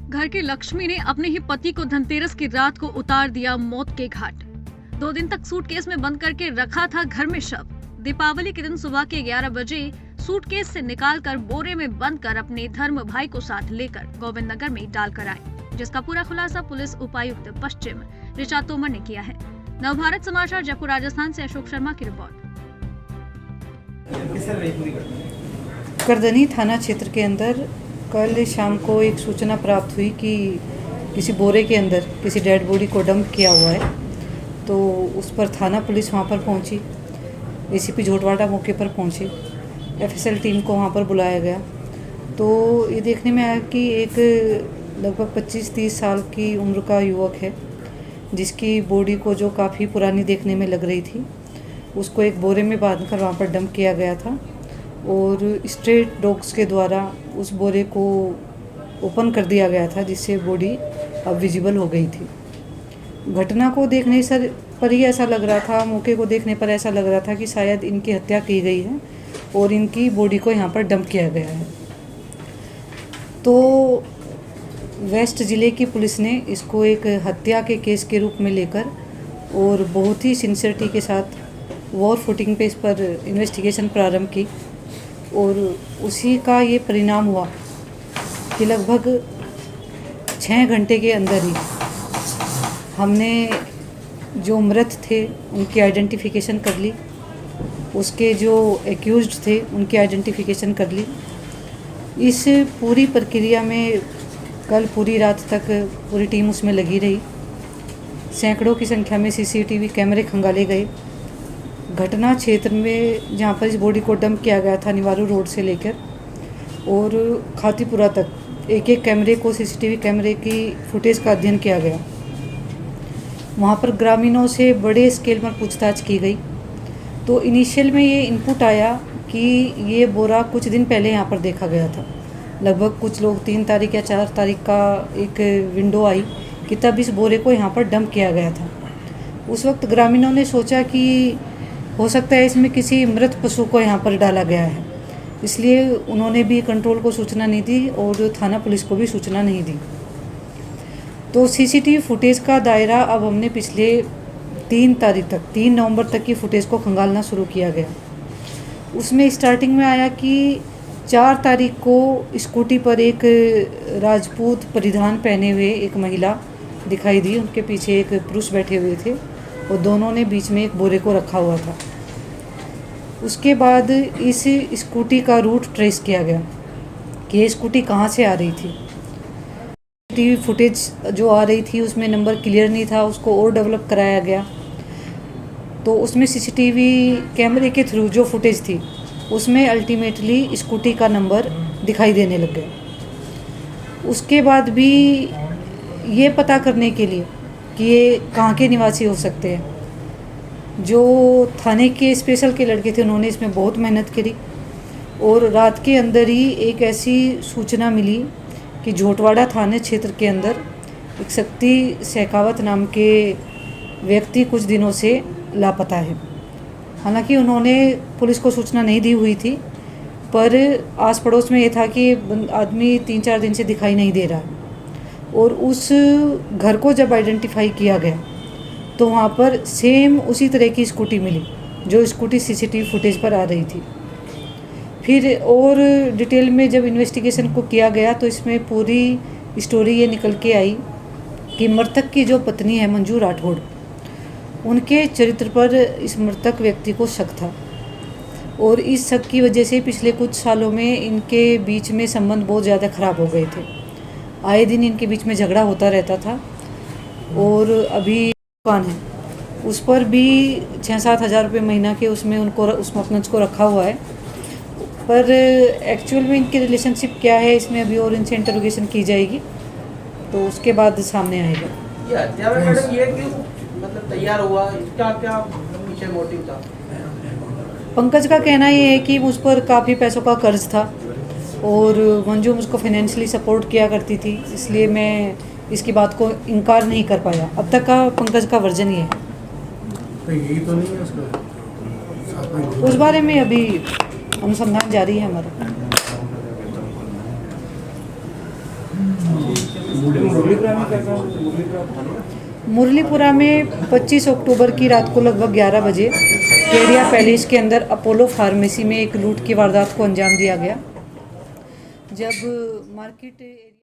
घर की लक्ष्मी ने अपने ही पति को धनतेरस की रात को उतार दिया मौत के घाट। 2 दिन तक सूटकेस में बंद करके रखा था घर में शव। दीपावली के दिन सुबह के 11 बजे सूटकेस से निकालकर बोरे में बंद कर अपने धर्म भाई को साथ लेकर गोविंद नगर में डालकर आए, जिसका पूरा खुलासा पुलिस उपायुक्त पश्चिम ऋचा तोमर ने किया है। नवभारत समाचार जयपुर राजस्थान से अशोक शर्मा की रिपोर्ट। करदनी थाना क्षेत्र के अंदर कल शाम को एक सूचना प्राप्त हुई कि किसी बोरे के अंदर किसी डेड बॉडी को डंप किया हुआ है। तो उस पर थाना पुलिस वहां पर पहुंची, एसीपी झोटवाड़ा मौके पर पहुंचे, एफएसएल टीम को वहां पर बुलाया गया। तो ये देखने में आया कि एक लगभग 25-30 साल की उम्र का युवक है, जिसकी बॉडी को जो काफ़ी पुरानी देखने में लग रही थी, उसको एक बोरे में बांधकर वहाँ पर डंप किया गया था और स्ट्रेट डॉग्स के द्वारा उस बोरे को ओपन कर दिया गया था, जिससे बॉडी अब विजिबल हो गई थी। घटना को देखने पर ही ऐसा लग रहा था, मौके को देखने पर ऐसा लग रहा था कि शायद इनकी हत्या की गई है और इनकी बॉडी को यहाँ पर डंप किया गया है। तो वेस्ट ज़िले की पुलिस ने इसको एक हत्या के केस के रूप में लेकर और बहुत ही सिंसियरिटी के साथ वॉर फुटिंग पे इस पर इन्वेस्टिगेशन प्रारंभ की और उसी का ये परिणाम हुआ कि लगभग 6 घंटे के अंदर ही हमने जो मृत थे उनकी आइडेंटिफिकेशन कर ली, उसके जो एक्यूज्ड थे उनकी आइडेंटिफिकेशन कर ली। इस पूरी प्रक्रिया में कल पूरी रात तक पूरी टीम उसमें लगी रही। सैकड़ों की संख्या में सीसीटीवी कैमरे खंगाले गए। घटना क्षेत्र में जहाँ पर इस बॉडी को डंप किया गया था, निवारू रोड से लेकर और खातीपुरा तक एक कैमरे को, सीसीटीवी कैमरे की फुटेज का अध्ययन किया गया। वहाँ पर ग्रामीणों से बड़े स्केल पर पूछताछ की गई। तो इनिशियल में ये इनपुट आया कि ये बोरा कुछ दिन पहले यहाँ पर देखा गया था। लगभग कुछ लोग 3 तारीख या 4 तारीख का एक विंडो आई कि तब इस बोरे को यहाँ पर डंप किया गया था। उस वक्त ग्रामीणों ने सोचा कि हो सकता है इसमें किसी मृत पशु को यहाँ पर डाला गया है, इसलिए उन्होंने भी कंट्रोल को सूचना नहीं दी और थाना पुलिस को भी सूचना नहीं दी। तो सीसीटीवी फुटेज का दायरा अब हमने पिछले 3 नवंबर तक की फुटेज को खंगालना शुरू किया गया। उसमें स्टार्टिंग में आया कि 4 तारीख को स्कूटी पर एक राजपूत परिधान पहने हुए एक महिला दिखाई दी, उनके पीछे एक पुरुष बैठे हुए थे और दोनों ने बीच में एक बोरे को रखा हुआ था। उसके बाद इस स्कूटी का रूट ट्रेस किया गया कि ये स्कूटी कहाँ से आ रही थी। टीवी फुटेज जो आ रही थी उसमें नंबर क्लियर नहीं था, उसको और डेवलप कराया गया। तो उसमें सीसीटीवी कैमरे के थ्रू जो फुटेज थी उसमें अल्टीमेटली स्कूटी का नंबर दिखाई देने लग गया। उसके बाद भी ये पता करने के लिए कि ये कहाँ के निवासी हो सकते हैं, जो थाने के स्पेशल के लड़के थे उन्होंने इसमें बहुत मेहनत करी और रात के अंदर ही एक ऐसी सूचना मिली कि झोटवाड़ा थाने क्षेत्र के अंदर एक शक्ति शेखावत नाम के व्यक्ति कुछ दिनों से लापता है। हालांकि उन्होंने पुलिस को सूचना नहीं दी हुई थी, पर आस पड़ोस में ये था कि आदमी 3-4 दिन से दिखाई नहीं दे रहा। और उस घर को जब आइडेंटिफाई किया गया तो वहाँ पर सेम उसी तरह की स्कूटी मिली जो स्कूटी सीसीटीवी फुटेज पर आ रही थी। फिर और डिटेल में जब इन्वेस्टिगेशन को किया गया तो इसमें पूरी स्टोरी ये निकल के आई कि मृतक की जो पत्नी है मंजू राठौड़, उनके चरित्र पर इस मृतक व्यक्ति को शक था और इस शक की वजह से पिछले कुछ सालों में इनके बीच में संबंध बहुत ज़्यादा ख़राब हो गए थे। आए दिन इनके बीच में झगड़ा होता रहता था और अभी दुकान है उस पर भी 6-7 हज़ार रुपये महीना के उसमें उस मकनज को रखा हुआ है। पर एक्चुअल में इनकी रिलेशनशिप क्या है, इसमें अभी और इनसे इंटरोगेशन की जाएगी तो उसके बाद सामने आएगा। ये हत्या में मैडम ये क्यों मतलब तैयार हुआ, इसका क्या पीछे मोटिव था? पंकज का कहना ये है कि मुझ पर काफ़ी पैसों का कर्ज था और मंजू मुझको फाइनेंशियली सपोर्ट किया करती थी, इसलिए मैं इसकी बात को इनकार नहीं कर पाया। अब तक का पंकज का वर्जन ये है। तो यही तो नहीं है उसका, उस बारे में अभी अनुसंधान जारी है हमारा। मुरलीपुरा में 25 अक्टूबर की रात को लगभग 11 बजे केडिया पैलेस के अंदर अपोलो फार्मेसी में एक लूट की वारदात को अंजाम दिया गया। जब मार्केट